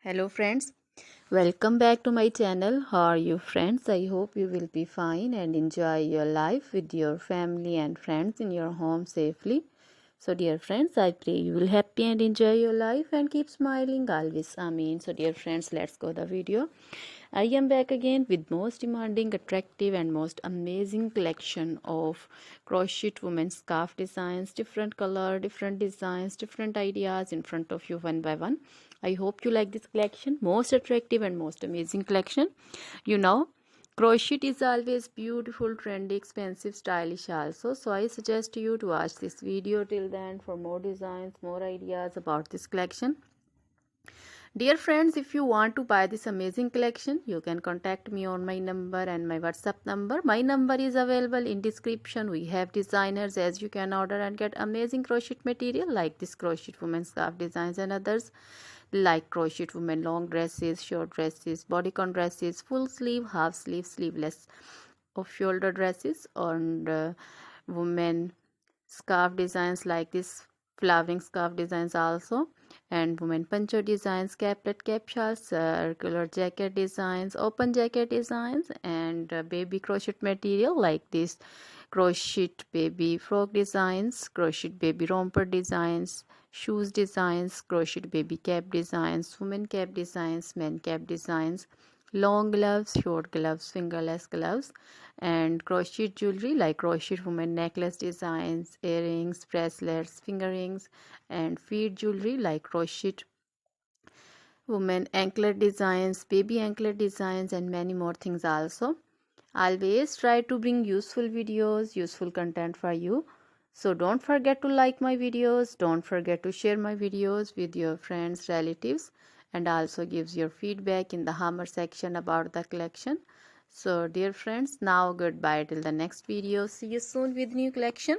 Hello friends, welcome back to my channel. How are you friends? I hope you will be fine and enjoy your life with your family and friends in your home safely. So dear friends, I pray you will happy and enjoy your life and keep smiling always. Amen. So dear friends, let's go the video. I am back again with most demanding, attractive and most amazing collection of crochet women's scarf designs, different color, different designs, different ideas in front of you one by one. I hope you like this collection, most attractive and most amazing collection. You know, crochet is always beautiful, trendy, expensive, stylish also. So I suggest you to watch this video till the end for more designs, more ideas about this collection. Dear friends, if you want to buy this amazing collection, you can contact me on my number and my WhatsApp number. My number is available in description. We have designers as you can order and get amazing crochet material like this crochet women scarf designs and others like crochet women long dresses, short dresses, bodycon dresses, full sleeve, half sleeve, sleeveless of shoulder dresses and women scarf designs like this flowering scarf designs also, and women poncho designs, caplet, cap shawls, circular jacket designs, open jacket designs, and baby crochet material like this crochet baby frock designs, crochet baby romper designs, shoes designs, crochet baby cap designs, women cap designs, men cap designs, long gloves, short gloves, fingerless gloves, and crochet jewelry like crochet women necklace designs, earrings, bracelets, finger rings, and feet jewelry like crochet women anklet designs, baby anklet designs, and many more things also. Always try to bring useful videos, useful content for you. So don't forget to like my videos, don't forget to share my videos with your friends, relatives, and also gives your feedback in the hammer section about the collection. So dear friends, now goodbye till the next video. See you soon with new collection.